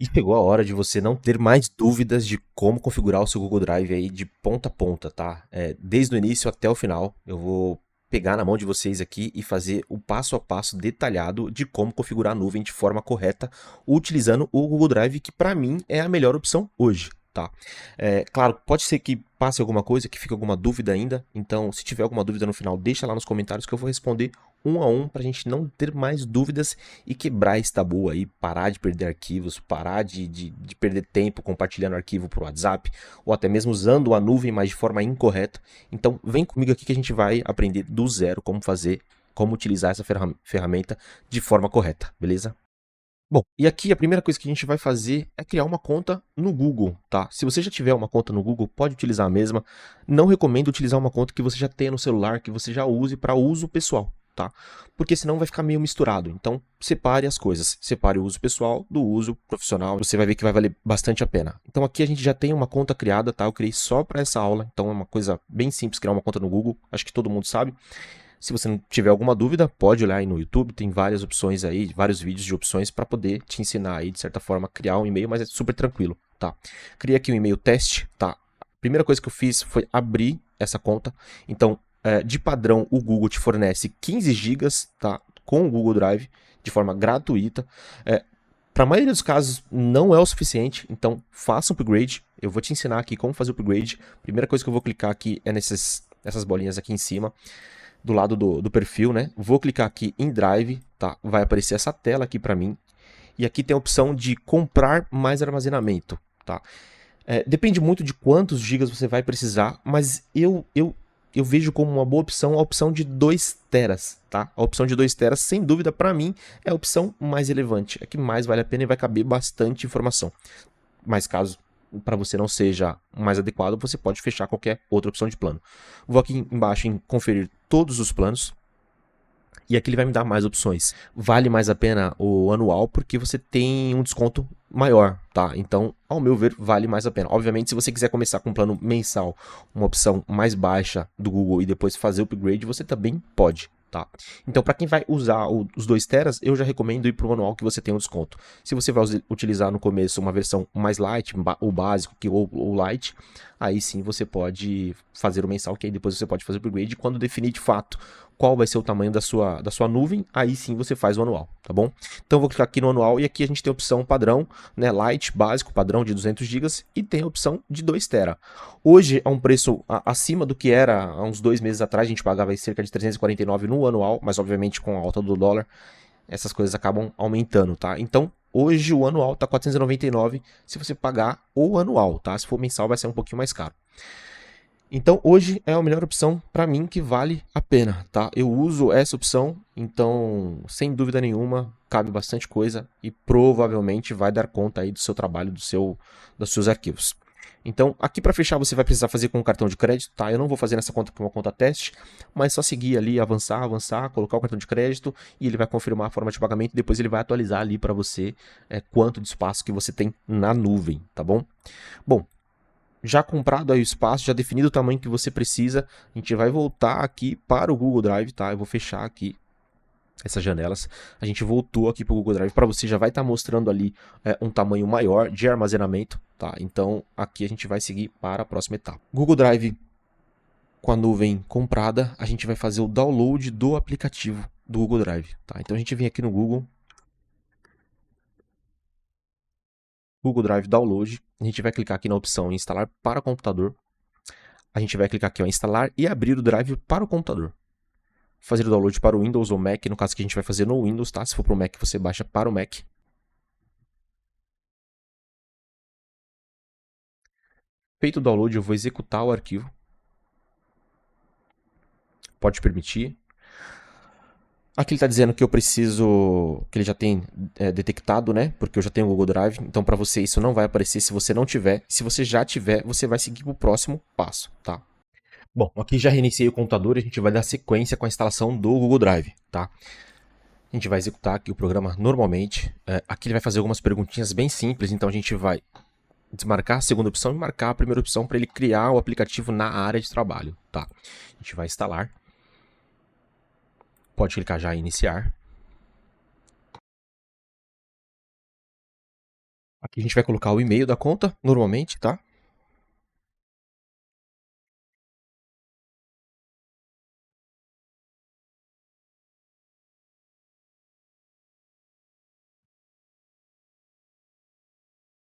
E chegou a hora de você não ter mais dúvidas de como configurar o seu Google Drive aí de ponta a ponta, tá? Desde o início até o final, eu vou pegar na mão de vocês aqui e fazer o passo a passo detalhado de como configurar a nuvem de forma correta, utilizando o Google Drive, que para mim é a melhor opção hoje, tá? Claro, pode ser que passe alguma coisa, que fique alguma dúvida ainda, então se tiver alguma dúvida no final, deixa lá nos comentários que eu vou responder um a um para a gente não ter mais dúvidas e quebrar esse tabu aí, parar de perder arquivos, parar de perder tempo compartilhando arquivo por WhatsApp ou até mesmo usando a nuvem, mas de forma incorreta. Então vem comigo aqui que a gente vai aprender do zero como fazer, como utilizar essa ferramenta de forma correta, beleza? Bom, e aqui a primeira coisa que a gente vai fazer é criar uma conta no Google, tá? Se você já tiver uma conta no Google, pode utilizar a mesma. Não recomendo utilizar uma conta que você já tenha no celular, que você já use para uso pessoal, tá? Porque senão vai ficar meio misturado. Então, separe as coisas. Separe o uso pessoal do uso profissional. Você vai ver que vai valer bastante a pena. Então, aqui a gente já tem uma conta criada, tá? Eu criei só para essa aula. Então, é uma coisa bem simples criar uma conta no Google. Acho que todo mundo sabe. Se você não tiver alguma dúvida, pode olhar aí no YouTube, tem várias opções aí, vários vídeos de opções para poder te ensinar aí, de certa forma, a criar um e-mail, mas é super tranquilo, tá? Criei aqui um e-mail teste, tá? A primeira coisa que eu fiz foi abrir essa conta. Então, de padrão, o Google te fornece 15 GB, tá? Com o Google Drive, de forma gratuita. Para a maioria dos casos, não é o suficiente, então faça um upgrade. Eu vou te ensinar aqui como fazer o upgrade. Primeira coisa que eu vou clicar aqui é nessas bolinhas aqui em cima do lado do perfil, né? Vou clicar aqui em Drive, tá? Vai aparecer essa tela aqui para mim. E aqui tem a opção de comprar mais armazenamento, tá? Depende muito de quantos gigas você vai precisar, mas eu vejo como uma boa opção a opção de 2 teras, tá? A opção de 2 teras, sem dúvida, para mim, é a opção mais relevante. É que mais vale a pena e vai caber bastante informação. Mas caso para você não seja mais adequado, você pode fechar qualquer outra opção de plano. Vou aqui embaixo em conferir todos os planos. E aqui ele vai me dar mais opções. Vale mais a pena o anual porque você tem um desconto maior, tá? Então, ao meu ver, vale mais a pena. Obviamente, se você quiser começar com um plano mensal, uma opção mais baixa do Google e depois fazer o upgrade, você também pode, tá? Então, para quem vai usar os 2 teras, eu já recomendo ir para o anual que você tem um desconto. Se você vai utilizar no começo uma versão mais light, o básico ou o light, aí sim você pode fazer o mensal, que aí depois você pode fazer o upgrade. Quando definir de fato qual vai ser o tamanho da sua nuvem, aí sim você faz o anual, tá bom? Então eu vou clicar aqui no anual e aqui a gente tem a opção padrão, né, Lite, básico, padrão de 200 GB e tem a opção de 2 TB. Hoje é um preço acima do que era há uns 2 meses atrás, a gente pagava cerca de 349 no anual, mas obviamente com a alta do dólar, essas coisas acabam aumentando, tá? Então, hoje o anual tá 499 se você pagar o anual, tá? Se for mensal vai ser um pouquinho mais caro. Então hoje é a melhor opção para mim que vale a pena, tá? Eu uso essa opção, então sem dúvida nenhuma cabe bastante coisa e provavelmente vai dar conta aí do seu trabalho, dos seus arquivos. Então aqui para fechar você vai precisar fazer com o cartão de crédito, tá? Eu não vou fazer nessa conta que é uma conta teste, mas só seguir ali, avançar, colocar o cartão de crédito e ele vai confirmar a forma de pagamento. Depois ele vai atualizar ali para você quanto de espaço que você tem na nuvem, tá bom? Bom, já comprado aí o espaço, já definido o tamanho que você precisa, a gente vai voltar aqui para o Google Drive, tá? Eu vou fechar aqui essas janelas. A gente voltou aqui para o Google Drive, para você já vai estar mostrando ali um tamanho maior de armazenamento, tá? Então aqui a gente vai seguir para a próxima etapa. Google Drive com a nuvem comprada, a gente vai fazer o download do aplicativo do Google Drive, tá? Então a gente vem aqui no Google Drive Download, a gente vai clicar aqui na opção instalar para computador. A gente vai clicar aqui, ó, instalar e abrir o Drive para o computador. Fazer o download para o Windows ou Mac, no caso que a gente vai fazer no Windows, tá? Se for para o Mac, você baixa para o Mac. Feito o download, eu vou executar o arquivo. Pode permitir. Aqui ele está dizendo que eu preciso, que ele já tem detectado, né? Porque eu já tenho o Google Drive. Então, para você, isso não vai aparecer se você não tiver. Se você já tiver, você vai seguir para o próximo passo, tá? Bom, aqui já reiniciei o computador e a gente vai dar sequência com a instalação do Google Drive, tá? A gente vai executar aqui o programa normalmente. Aqui ele vai fazer algumas perguntinhas bem simples, então a gente vai desmarcar a segunda opção e marcar a primeira opção para ele criar o aplicativo na área de trabalho, tá? A gente vai instalar. Pode clicar já em iniciar. Aqui a gente vai colocar o e-mail da conta, normalmente, tá?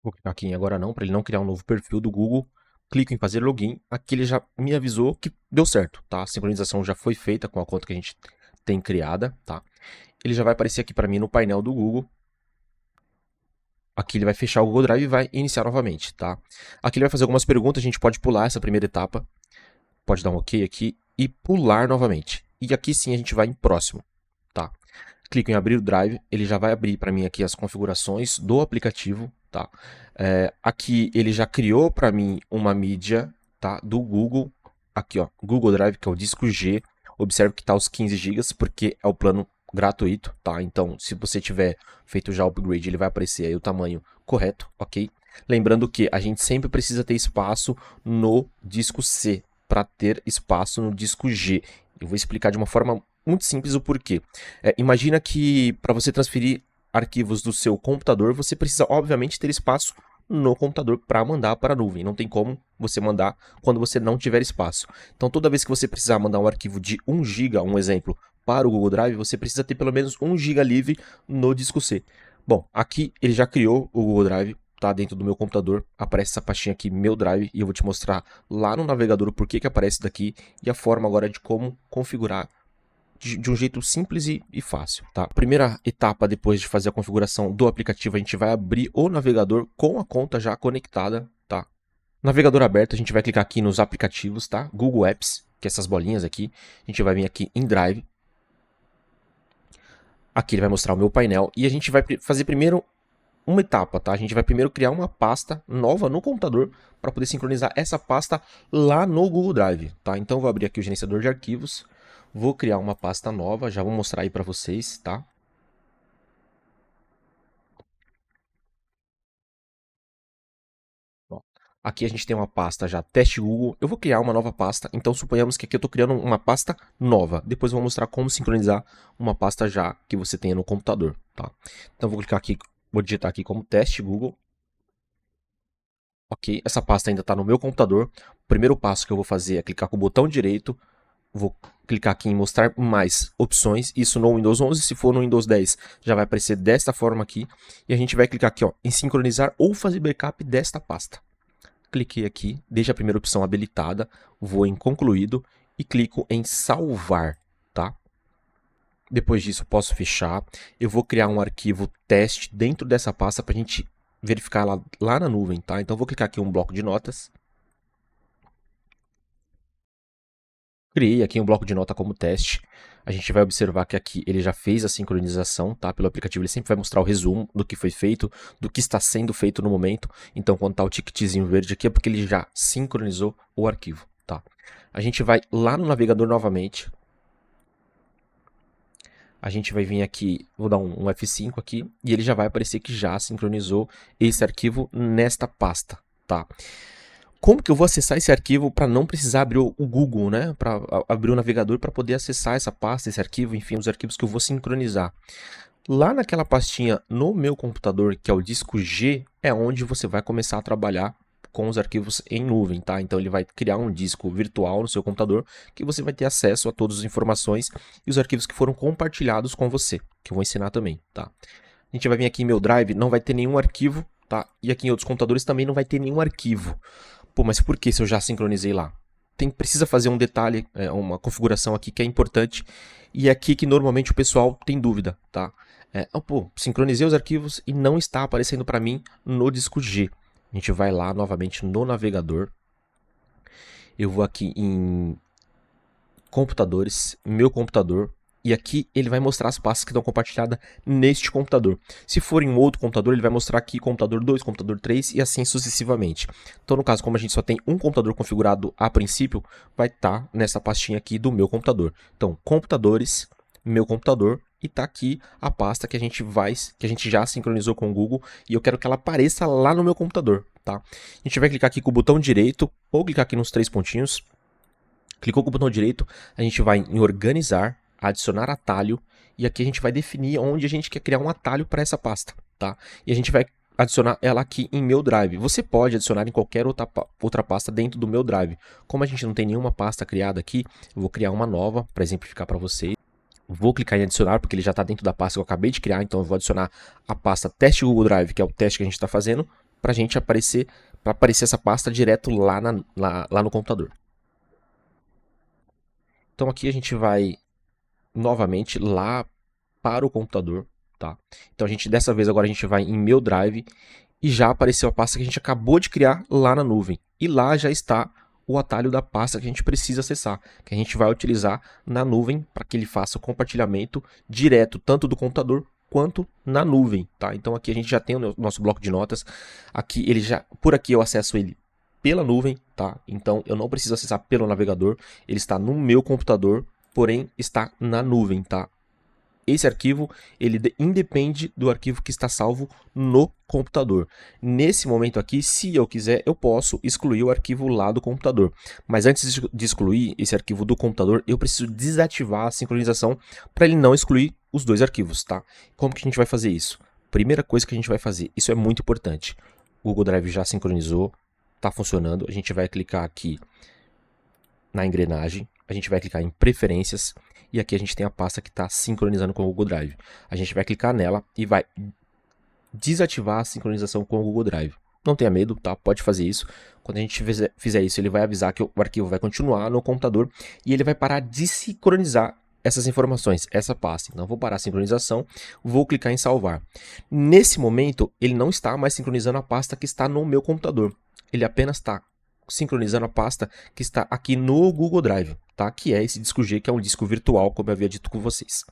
Vou clicar aqui em agora não, para ele não criar um novo perfil do Google. Clico em fazer login. Aqui ele já me avisou que deu certo, tá? A sincronização já foi feita com a conta que a gente tem criada, tá? Ele já vai aparecer aqui para mim no painel do Google. Aqui ele vai fechar o Google Drive e vai iniciar novamente, tá? Aqui ele vai fazer algumas perguntas, a gente pode pular essa primeira etapa. Pode dar um OK aqui e pular novamente. E aqui sim a gente vai em próximo, tá? Clico em abrir o Drive, ele já vai abrir para mim aqui as configurações do aplicativo, tá? Aqui ele já criou para mim uma mídia, tá? Do Google, aqui ó, Google Drive, que é o disco G. Observe que está os 15 GB, porque é o plano gratuito, tá? Então, se você tiver feito já o upgrade, ele vai aparecer aí o tamanho correto, ok? Lembrando que a gente sempre precisa ter espaço no disco C para ter espaço no disco G. Eu vou explicar de uma forma muito simples o porquê. Imagina que para você transferir arquivos do seu computador, você precisa, obviamente, ter espaço no computador para mandar para a nuvem. Não tem como você mandar quando você não tiver espaço. Então, toda vez que você precisar mandar um arquivo de 1 GB, um exemplo, para o Google Drive, você precisa ter pelo menos 1 GB livre no disco C. Bom, aqui ele já criou o Google Drive, tá dentro do meu computador, aparece essa pastinha aqui, meu Drive, e eu vou te mostrar lá no navegador o porquê que aparece daqui e a forma agora de como configurar de um jeito simples e fácil, tá? Primeira etapa depois de fazer a configuração do aplicativo, a gente vai abrir o navegador com a conta já conectada, tá? Navegador aberto, a gente vai clicar aqui nos aplicativos, tá? Google Apps, que é essas bolinhas aqui. A gente vai vir aqui em Drive. Aqui ele vai mostrar o meu painel e a gente vai fazer primeiro uma etapa, tá? A gente vai primeiro criar uma pasta nova no computador para poder sincronizar essa pasta lá no Google Drive, tá? Então eu vou abrir aqui o gerenciador de arquivos, vou criar uma pasta nova, já vou mostrar aí para vocês, tá? Ó, aqui a gente tem uma pasta já teste Google, eu vou criar uma nova pasta, então suponhamos que aqui eu estou criando uma pasta nova, depois eu vou mostrar como sincronizar uma pasta já que você tenha no computador, tá? Então eu vou clicar aqui, vou digitar aqui como teste Google. Ok, essa pasta ainda está no meu computador. O primeiro passo que eu vou fazer é clicar com o botão direito. Vou clicar aqui em mostrar mais opções. Isso no Windows 11. Se for no Windows 10, já vai aparecer desta forma aqui. E a gente vai clicar aqui ó, em sincronizar ou fazer backup desta pasta. Cliquei aqui, deixo a primeira opção habilitada. Vou em concluído e clico em salvar, tá? Depois disso, posso fechar. Eu vou criar um arquivo teste dentro dessa pasta para a gente verificar lá na nuvem, tá? Então, vou clicar aqui em um bloco de notas. Criei aqui um bloco de nota como teste. A gente vai observar que aqui ele já fez a sincronização, tá? Pelo aplicativo ele sempre vai mostrar o resumo do que foi feito, do que está sendo feito no momento. Então, quando tá o ticketzinho verde aqui é porque ele já sincronizou o arquivo, tá? A gente vai lá no navegador novamente. A gente vai vir aqui, vou dar um F5 aqui, e ele já vai aparecer que já sincronizou esse arquivo nesta pasta, tá? Como que eu vou acessar esse arquivo para não precisar abrir o Google, né? Para abrir o navegador para poder acessar essa pasta, esse arquivo, enfim, os arquivos que eu vou sincronizar. Lá naquela pastinha no meu computador, que é o disco G, é onde você vai começar a trabalhar com os arquivos em nuvem, tá? Então ele vai criar um disco virtual no seu computador que você vai ter acesso a todas as informações e os arquivos que foram compartilhados com você, que eu vou ensinar também, tá? A gente vai vir aqui em meu Drive, não vai ter nenhum arquivo, tá? E aqui em outros computadores também não vai ter nenhum arquivo. Pô, mas por que se eu já sincronizei lá? Precisa fazer um detalhe, uma configuração aqui que é importante e é aqui que normalmente o pessoal tem dúvida, tá? Pô, sincronizei os arquivos e não está aparecendo para mim no disco G. A gente vai lá novamente no navegador. Eu vou aqui em computadores, meu computador. E aqui ele vai mostrar as pastas que estão compartilhadas neste computador. Se for em um outro computador, ele vai mostrar aqui computador 2, computador 3 e assim sucessivamente. Então, no caso, como a gente só tem um computador configurado a princípio, vai estar nessa pastinha aqui do meu computador. Então, computadores, meu computador, e está aqui a pasta que a gente já sincronizou com o Google e eu quero que ela apareça lá no meu computador, tá? A gente vai clicar aqui com o botão direito ou clicar aqui nos 3 pontinhos. Clicou com o botão direito, a gente vai em organizar, adicionar atalho, e aqui a gente vai definir onde a gente quer criar um atalho para essa pasta, tá? E a gente vai adicionar ela aqui em meu drive. Você pode adicionar em qualquer outra pasta dentro do meu drive. Como a gente não tem nenhuma pasta criada aqui, eu vou criar uma nova para exemplificar para vocês. Vou clicar em adicionar, porque ele já está dentro da pasta que eu acabei de criar, então eu vou adicionar a pasta teste Google Drive, que é o teste que a gente está fazendo, para aparecer essa pasta direto lá no computador. Então aqui a gente vai novamente lá para o computador, tá? Então dessa vez agora a gente vai em meu drive e já apareceu a pasta que a gente acabou de criar lá na nuvem. E lá já está o atalho da pasta que a gente precisa acessar, que a gente vai utilizar na nuvem para que ele faça o compartilhamento direto, tanto do computador quanto na nuvem, tá? Então aqui a gente já tem o nosso bloco de notas. Aqui por aqui eu acesso ele pela nuvem, tá? Então eu não preciso acessar pelo navegador, ele está no meu computador, porém está na nuvem, tá? Esse arquivo, ele independe do arquivo que está salvo no computador. Nesse momento aqui, se eu quiser, eu posso excluir o arquivo lá do computador. Mas antes de excluir esse arquivo do computador, eu preciso desativar a sincronização para ele não excluir os dois arquivos, tá? Como que a gente vai fazer isso? Primeira coisa que a gente vai fazer, isso é muito importante. O Google Drive já sincronizou, está funcionando. A gente vai clicar aqui na engrenagem, a gente vai clicar em preferências e aqui a gente tem a pasta que está sincronizando com o Google Drive. A gente vai clicar nela e vai desativar a sincronização com o Google Drive. Não tenha medo, tá? Pode fazer isso. Quando a gente fizer isso, ele vai avisar que o arquivo vai continuar no computador e ele vai parar de sincronizar essas informações, essa pasta. Então, vou parar a sincronização, vou clicar em salvar. Nesse momento, ele não está mais sincronizando a pasta que está no meu computador. Ele apenas está sincronizando a pasta que está aqui no Google Drive, tá? Que é esse disco G, que é um disco virtual, como eu havia dito com vocês.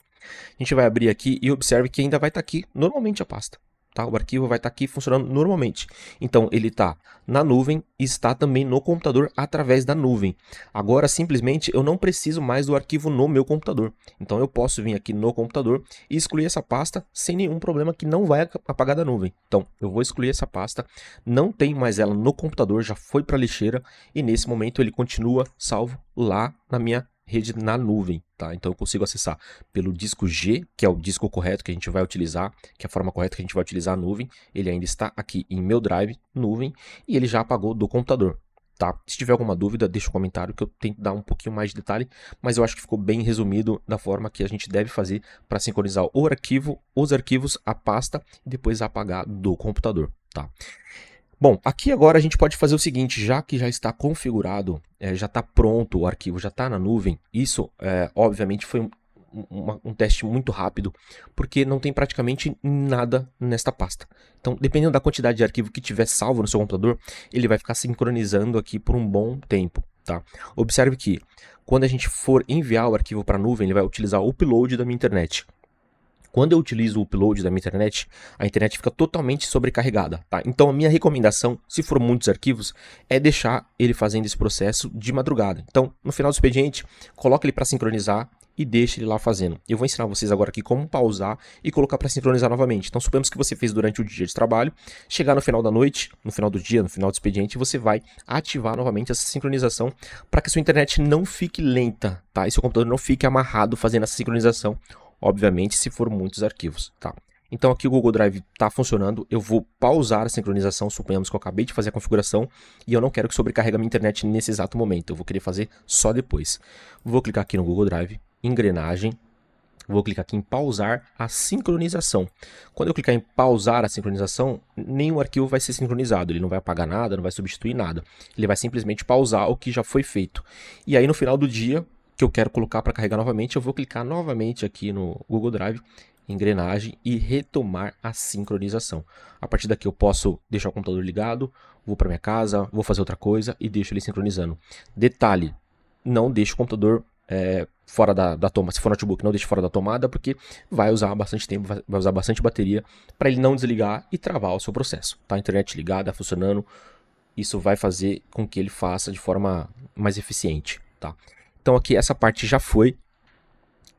A gente vai abrir aqui e observe que ainda vai estar aqui normalmente a pasta. Tá? O arquivo vai estar aqui funcionando normalmente. Então, ele está na nuvem e está também no computador através da nuvem. Agora, simplesmente, eu não preciso mais do arquivo no meu computador. Então, eu posso vir aqui no computador e excluir essa pasta sem nenhum problema, que não vai apagar da nuvem. Então, eu vou excluir essa pasta, não tem mais ela no computador, já foi para a lixeira e nesse momento ele continua salvo lá na minha rede na nuvem, tá? Então eu consigo acessar pelo disco G, que é o disco correto que a gente vai utilizar, que é a forma correta que a gente vai utilizar a nuvem. Ele ainda está aqui em meu drive, nuvem, e ele já apagou do computador, tá? Se tiver alguma dúvida, deixa um comentário que eu tento dar um pouquinho mais de detalhe, mas eu acho que ficou bem resumido da forma que a gente deve fazer para sincronizar os arquivos, a pasta e depois apagar do computador, tá? Bom, aqui agora a gente pode fazer o seguinte, já que já está configurado, já está pronto, o arquivo já está na nuvem, isso obviamente foi um teste muito rápido, porque não tem praticamente nada nesta pasta. Então, dependendo da quantidade de arquivo que tiver salvo no seu computador, ele vai ficar sincronizando aqui por um bom tempo, tá? Observe que quando a gente for enviar o arquivo para a nuvem, ele vai utilizar o upload da minha internet. Quando eu utilizo o upload da minha internet, a internet fica totalmente sobrecarregada, tá? Então a minha recomendação, se for muitos arquivos, é deixar ele fazendo esse processo de madrugada. Então, no final do expediente, coloca ele para sincronizar e deixa ele lá fazendo. Eu vou ensinar vocês agora aqui como pausar e colocar para sincronizar novamente. Então, suponhamos que você fez durante o dia de trabalho, chegar no final da noite, no final do dia, no final do expediente, você vai ativar novamente essa sincronização para que a sua internet não fique lenta, tá? E seu computador não fique amarrado fazendo essa sincronização. Obviamente, se for muitos arquivos, tá? Então aqui o Google Drive está funcionando, eu vou pausar a sincronização, suponhamos que eu acabei de fazer a configuração e eu não quero que sobrecarregue a minha internet nesse exato momento, eu vou querer fazer só depois. Vou clicar aqui no Google Drive, engrenagem, vou clicar aqui em pausar a sincronização. Quando eu clicar em pausar a sincronização, nenhum arquivo vai ser sincronizado, ele não vai apagar nada, não vai substituir nada, ele vai simplesmente pausar o que já foi feito. E aí no final do dia, que eu quero colocar para carregar novamente, eu vou clicar novamente aqui no Google Drive, engrenagem e retomar a sincronização. A partir daqui eu posso deixar o computador ligado, vou para minha casa, vou fazer outra coisa e deixo ele sincronizando. Detalhe, não deixe o computador fora da tomada, se for notebook, não deixe fora da tomada, porque vai usar bastante tempo, vai usar bastante bateria para ele não desligar e travar o seu processo. Tá? A internet ligada, funcionando, isso vai fazer com que ele faça de forma mais eficiente, tá? Então aqui essa parte já foi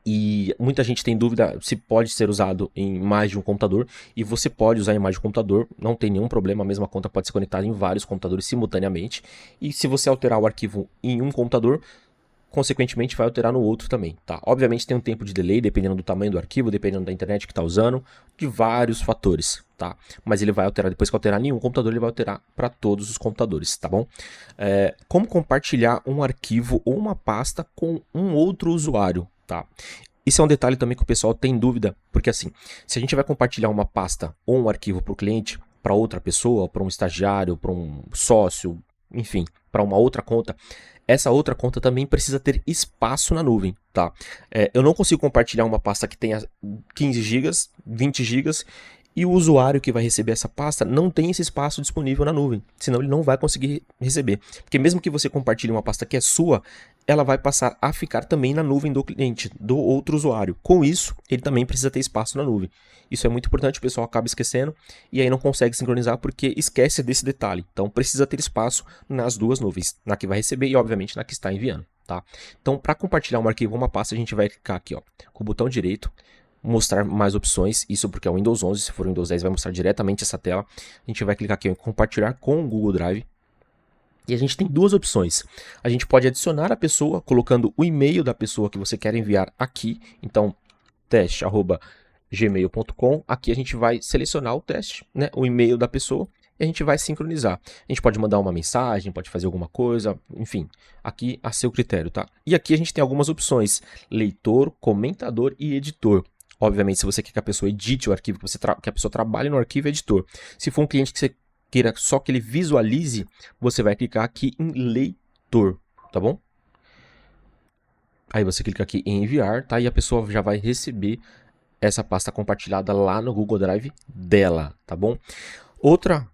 e muita gente tem dúvida se pode ser usado em mais de um computador e você pode usar em mais de um computador, não tem nenhum problema, a mesma conta pode ser conectada em vários computadores simultaneamente e se você alterar o arquivo em um computador, consequentemente vai alterar no outro também, tá? Obviamente tem um tempo de delay, dependendo do tamanho do arquivo, dependendo da internet que está usando, de vários fatores, tá? Mas ele vai alterar, depois que alterar nenhum computador, ele vai alterar para todos os computadores, tá bom? Como compartilhar um arquivo ou uma pasta com um outro usuário, tá? Isso é um detalhe também que o pessoal tem dúvida, porque assim, se a gente vai compartilhar uma pasta ou um arquivo para o cliente, para outra pessoa, para um estagiário, para um sócio, enfim, para uma outra conta, essa outra conta também precisa ter espaço na nuvem, tá? Eu não consigo compartilhar uma pasta que tenha 15 GB, 20 GB, e o usuário que vai receber essa pasta não tem esse espaço disponível na nuvem, senão ele não vai conseguir receber. Porque mesmo que você compartilhe uma pasta que é sua, ela vai passar a ficar também na nuvem do cliente, do outro usuário. Com isso, ele também precisa ter espaço na nuvem. Isso é muito importante, o pessoal acaba esquecendo e aí não consegue sincronizar porque esquece desse detalhe. Então precisa ter espaço nas duas nuvens, na que vai receber e obviamente na que está enviando, tá? Então para compartilhar um arquivo ou uma pasta, a gente vai clicar aqui, ó, com o botão direito, mostrar mais opções, isso porque é o Windows 11, se for o Windows 10 vai mostrar diretamente essa tela. A gente vai clicar aqui em compartilhar com o Google Drive. E a gente tem duas opções. A gente pode adicionar a pessoa colocando o e-mail da pessoa que você quer enviar aqui. Então, teste@gmail.com. Aqui a gente vai selecionar o teste, né, o e-mail da pessoa, e a gente vai sincronizar. A gente pode mandar uma mensagem, pode fazer alguma coisa, enfim, aqui a seu critério, tá? E aqui a gente tem algumas opções: leitor, comentador e editor. Obviamente, se você quer que a pessoa edite o arquivo, que a pessoa trabalhe no arquivo, é editor. Se for um cliente que você queira só que ele visualize, você vai clicar aqui em leitor, tá bom? Aí você clica aqui em enviar, tá? E a pessoa já vai receber essa pasta compartilhada lá no Google Drive dela, tá bom? Outra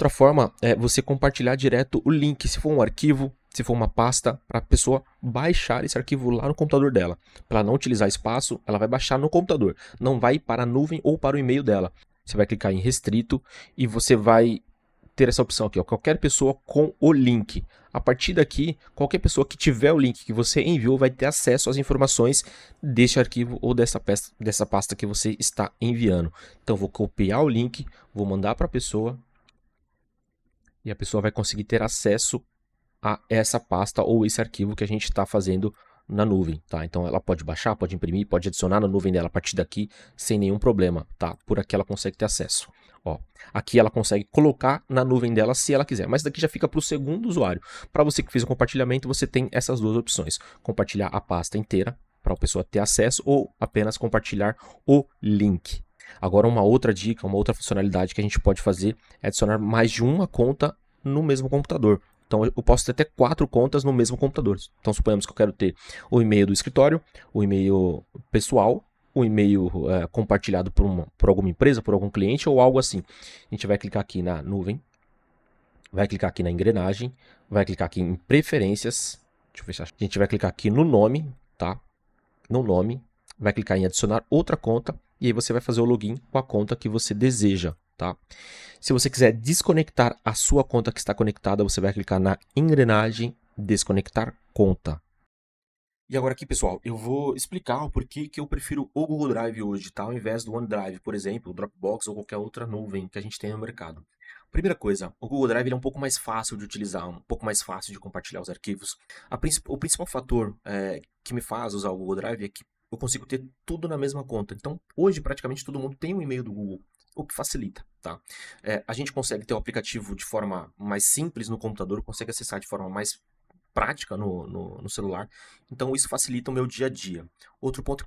forma é você compartilhar direto o link, se for um arquivo, se for uma pasta, para a pessoa baixar esse arquivo lá no computador dela. Para ela não utilizar espaço, ela vai baixar no computador, não vai para a nuvem ou para o e-mail dela. Você vai clicar em restrito e você vai ter essa opção aqui, ó, qualquer pessoa com o link. A partir daqui, qualquer pessoa que tiver o link que você enviou vai ter acesso às informações deste arquivo ou dessa pasta que você está enviando. Então, vou copiar o link, vou mandar para a pessoa e a pessoa vai conseguir ter acesso a essa pasta ou esse arquivo que a gente está fazendo na nuvem, tá? Então ela pode baixar, pode imprimir, pode adicionar na nuvem dela a partir daqui sem nenhum problema, tá? Por aqui ela consegue ter acesso. Ó, aqui ela consegue colocar na nuvem dela se ela quiser, mas daqui já fica para o segundo usuário. Para você que fez o compartilhamento, você tem essas duas opções: compartilhar a pasta inteira para a pessoa ter acesso ou apenas compartilhar o link. Agora uma outra dica, uma outra funcionalidade que a gente pode fazer é adicionar mais de uma conta no mesmo computador. Então eu posso ter até 4 contas no mesmo computador. Então suponhamos que eu quero ter o e-mail do escritório, o e-mail pessoal, o e-mail compartilhado por alguma empresa, por algum cliente ou algo assim. A gente vai clicar aqui na nuvem, vai clicar aqui na engrenagem, vai clicar aqui em preferências, deixa eu fechar. A gente vai clicar aqui no nome, tá? No nome, vai clicar em adicionar outra conta e aí você vai fazer o login com a conta que você deseja, tá? Se você quiser desconectar a sua conta que está conectada, você vai clicar na engrenagem desconectar conta. E agora aqui, pessoal, eu vou explicar o porquê que eu prefiro o Google Drive hoje, tá? Ao invés do OneDrive, por exemplo, o Dropbox ou qualquer outra nuvem que a gente tem no mercado. Primeira coisa, o Google Drive ele é um pouco mais fácil de utilizar, um pouco mais fácil de compartilhar os arquivos. O principal fator que me faz usar o Google Drive é que eu consigo ter tudo na mesma conta. Então, hoje, praticamente todo mundo tem um e-mail do Google, o que facilita, tá? A gente consegue ter o aplicativo de forma mais simples no computador, consegue acessar de forma mais prática no celular, então isso facilita o meu dia a dia. Outro ponto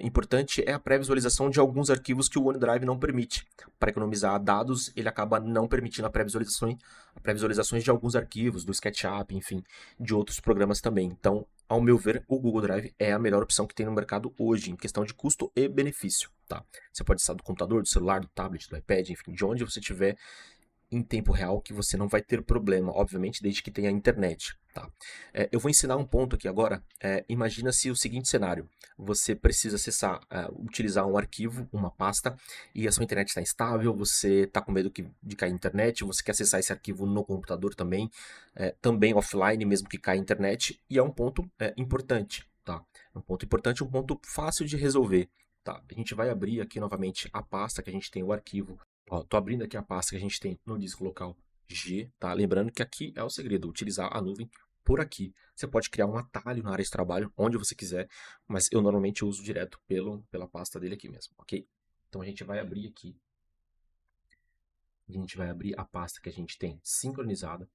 importante é a pré-visualização de alguns arquivos que o OneDrive não permite. Para economizar dados, ele acaba não permitindo a pré-visualizações de alguns arquivos, do SketchUp, enfim, de outros programas também. Então, ao meu ver, o Google Drive é a melhor opção que tem no mercado hoje, em questão de custo e benefício. Tá? Você pode estar do computador, do celular, do tablet, do iPad, enfim, de onde você estiver, em tempo real, que você não vai ter problema, obviamente, desde que tenha internet. Tá? Eu vou ensinar um ponto aqui agora. Imagina se o seguinte cenário: você precisa acessar, utilizar um arquivo, uma pasta, e a sua internet está instável, você está com medo de cair a internet, você quer acessar esse arquivo no computador também, também offline, mesmo que caia a internet, e é um ponto importante. Tá? É um ponto importante, um ponto fácil de resolver. Tá? A gente vai abrir aqui novamente a pasta que a gente tem o arquivo. Ó, tô abrindo aqui a pasta que a gente tem no disco local G, tá? Lembrando que aqui é o segredo, utilizar a nuvem por aqui. Você pode criar um atalho na área de trabalho, onde você quiser, mas eu normalmente uso direto pela pasta dele aqui mesmo, ok? Então a gente vai abrir aqui, a gente vai abrir a pasta que a gente tem sincronizada.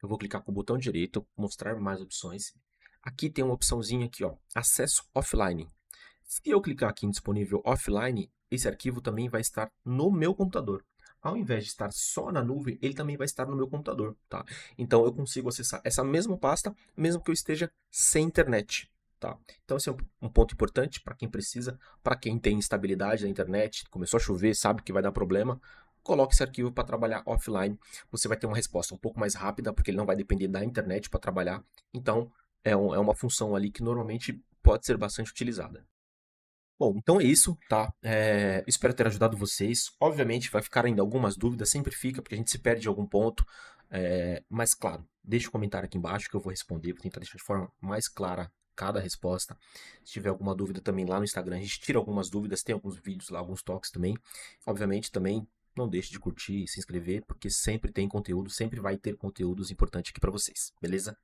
Eu vou clicar com o botão direito, mostrar mais opções. Aqui tem uma opçãozinha aqui, ó, acesso offline. Se eu clicar aqui em disponível offline, esse arquivo também vai estar no meu computador. Ao invés de estar só na nuvem, ele também vai estar no meu computador, tá? Então eu consigo acessar essa mesma pasta, mesmo que eu esteja sem internet, tá? Então esse é um ponto importante para quem precisa, para quem tem instabilidade na internet, começou a chover, sabe que vai dar problema, coloque esse arquivo para trabalhar offline. Você vai ter uma resposta um pouco mais rápida, porque ele não vai depender da internet para trabalhar. Então é uma função ali que normalmente pode ser bastante utilizada. Bom, então é isso, tá? Espero ter ajudado vocês. Obviamente vai ficar ainda algumas dúvidas, sempre fica, porque a gente se perde em algum ponto. Mas claro, deixa o comentário aqui embaixo que eu vou responder, vou tentar deixar de forma mais clara cada resposta. Se tiver alguma dúvida também lá no Instagram, a gente tira algumas dúvidas, tem alguns vídeos lá, alguns toques também. Obviamente também não deixe de curtir e se inscrever, porque sempre tem conteúdo, sempre vai ter conteúdos importantes aqui para vocês, beleza?